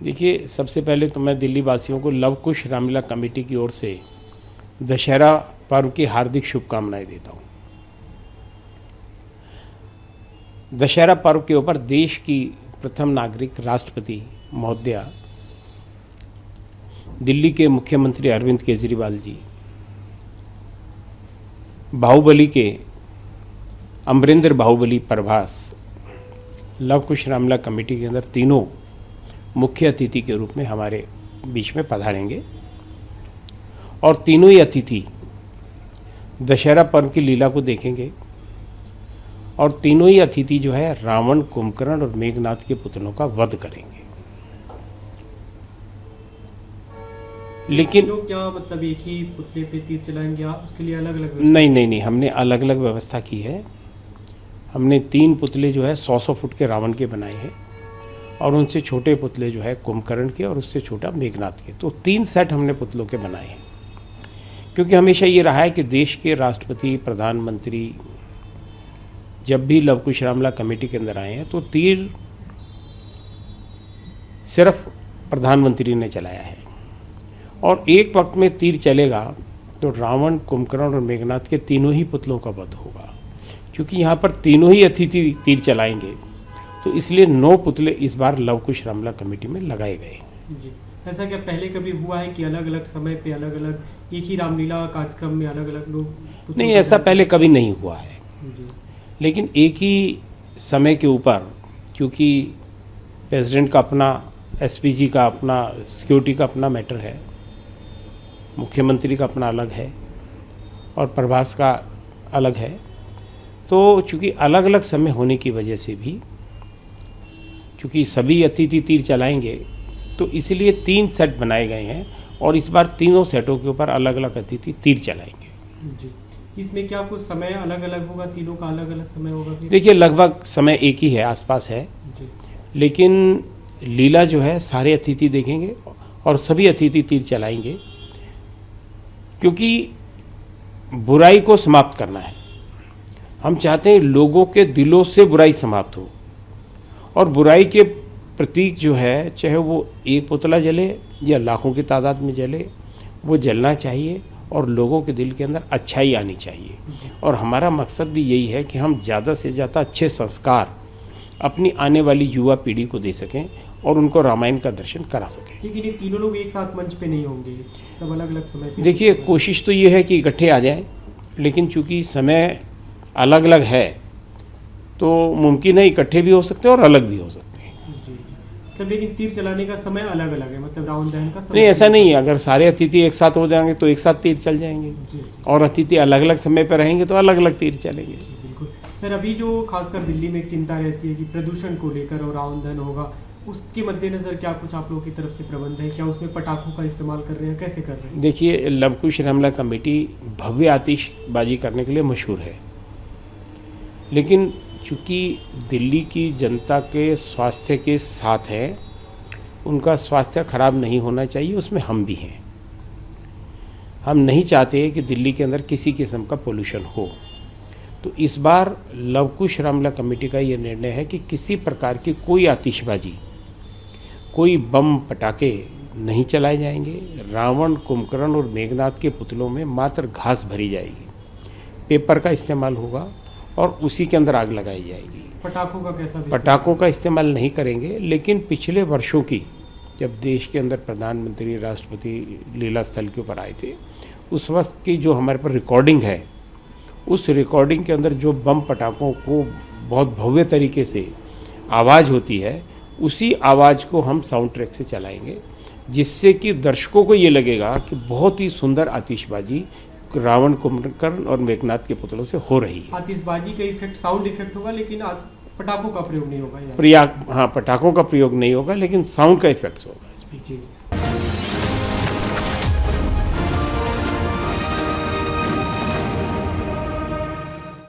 देखिए, सबसे पहले तो मैं दिल्ली वासियों को लव कुश रामलीला कमेटी की ओर से दशहरा पर्व की हार्दिक शुभकामनाएं देता हूं। दशहरा पर्व के ऊपर देश की प्रथम नागरिक राष्ट्रपति महोदया दिल्ली के मुख्यमंत्री अरविंद केजरीवाल जी, बाहुबली के अमरिंदर बाहुबली प्रभास लव कुश रामलीला कमेटी के अंदर तीनों मुख्य अतिथि के रूप में हमारे बीच में पधारेंगे और तीनों ही अतिथि दशहरा पर्व की लीला को देखेंगे और तीनों ही अतिथि जो है रावण, कुंभकर्ण और मेघनाथ के पुतलों का वध करेंगे। लेकिन लोग क्या मतलब एक ही पुतले पे तीर चलाएंगे आप, उसके लिए अलग अलग? नहीं, हमने अलग अलग व्यवस्था की है। हमने 3 पुतले जो है 100 फुट के रावण के बनाए हैं और उनसे छोटे पुतले जो है कुंभकर्ण के और उससे छोटा मेघनाथ के। तो 3 सेट हमने पुतलों के बनाए हैं, क्योंकि हमेशा ये रहा है कि देश के राष्ट्रपति, प्रधानमंत्री जब भी लव कुश रामलीला कमेटी के अंदर आए हैं तो तीर सिर्फ प्रधानमंत्री ने चलाया है और एक वक्त में तीर चलेगा तो रावण, कुंभकर्ण और मेघनाथ के तीनों ही पुतलों का वध होगा। क्योंकि यहाँ पर तीनों ही अतिथि तीर चलाएंगे तो इसलिए 9 पुतले इस बार लव कुश रामलीला कमेटी में लगाए गए। जी, ऐसा क्या पहले कभी हुआ है कि अलग अलग समय पे अलग अलग एक ही रामलीला कार्यक्रम में अलग अलग लोग? नहीं, ऐसा पहले कभी नहीं हुआ है। जी। लेकिन एक ही समय के ऊपर, क्योंकि प्रेसिडेंट का अपना, एसपीजी का अपना, सिक्योरिटी का अपना मैटर है, मुख्यमंत्री का अपना अलग है और प्रभास का अलग है, तो चूँकि अलग अलग समय होने की वजह से भी, क्योंकि सभी अतिथि तीर चलाएंगे तो इसीलिए 3 सेट बनाए गए हैं और इस बार तीनों सेटों के ऊपर अलग अलग अतिथि तीर चलाएंगे। जी, इसमें क्या कुछ समय अलग अलग होगा? तीनों का अलग अलग समय होगा? देखिए, लगभग समय एक ही है, आसपास है जी। लेकिन लीला जो है सारे अतिथि देखेंगे और सभी अतिथि तीर चलाएंगे, क्योंकि बुराई को समाप्त करना है। हम चाहते हैं लोगों के दिलों से बुराई समाप्त हो और बुराई के प्रतीक जो है, चाहे वो एक पुतला जले या लाखों की तादाद में जले, वो जलना चाहिए और लोगों के दिल के अंदर अच्छाई आनी चाहिए। और हमारा मकसद भी यही है कि हम ज़्यादा से ज़्यादा अच्छे संस्कार अपनी आने वाली युवा पीढ़ी को दे सकें और उनको रामायण का दर्शन करा सकें। लेकिन ये तीनों लोग एक साथ मंच पे नहीं होंगे, सब अलग अलग समय पे? देखिए, कोशिश तो ये है कि इकट्ठे आ जाएं, लेकिन चूंकि समय अलग अलग है तो मुमकिन है इकट्ठे भी हो सकते हैं और अलग भी हो सकते हैं। जी। मतलब लेकिन तीर चलाने का समय अलग अलग है, मतलब रावण दहन का समय? नहीं, ऐसा नहीं है। अगर सारे अतिथि एक साथ हो जाएंगे तो एक साथ तीर चल जाएंगे जी। और अतिथि अलग अलग समय पर रहेंगे तो अलग अलग तीर चलेंगे। बिल्कुल सर, अभी जो खासकर दिल्ली में चिंता रहती है कि प्रदूषण को लेकर और रावण दहन होगा, उसके मद्देनजर क्या कुछ आप लोगों की तरफ से प्रबंध है? क्या उसमें पटाखों का इस्तेमाल कर रहे हैं, कैसे कर रहे हैं? देखिए, लव कुश रामलीला कमेटी भव्य आतिशबाजी करने के लिए मशहूर है, लेकिन चूँकि दिल्ली की जनता के स्वास्थ्य के साथ है, उनका स्वास्थ्य खराब नहीं होना चाहिए, उसमें हम भी हैं। हम नहीं चाहते कि दिल्ली के अंदर किसी किस्म का पोल्यूशन हो। तो इस बार लव कुश रामलीला कमेटी का ये निर्णय है कि किसी प्रकार की कोई आतिशबाजी, कोई बम पटाखे नहीं चलाए जाएंगे। रावण, कुंभकर्ण और मेघनाथ के पुतलों में मात्र घास भरी जाएगी, पेपर का इस्तेमाल होगा और उसी के अंदर आग लगाई जाएगी। पटाखों का कैसा? पटाखों का इस्तेमाल नहीं करेंगे, लेकिन पिछले वर्षों की जब देश के अंदर प्रधानमंत्री, राष्ट्रपति लीला स्थल के ऊपर आए थे, उस वक्त की जो हमारे पर रिकॉर्डिंग है, उस रिकॉर्डिंग के अंदर जो बम पटाखों को बहुत भव्य तरीके से आवाज़ होती है, उसी आवाज़ को हम साउंड ट्रैक से चलाएंगे, जिससे कि दर्शकों को ये लगेगा कि बहुत ही सुंदर आतिशबाजी रावण, कुंभकर्ण और मेघनाथ के पुतलों से हो रही है। आतिशबाजी का इफेक्ट साउंड इफेक्ट होगा, लेकिन पटाखों का प्रयोग नहीं होगा? हाँ, पटाखों का प्रयोग नहीं होगा, लेकिन साउंड का इफेक्ट होगा। जी।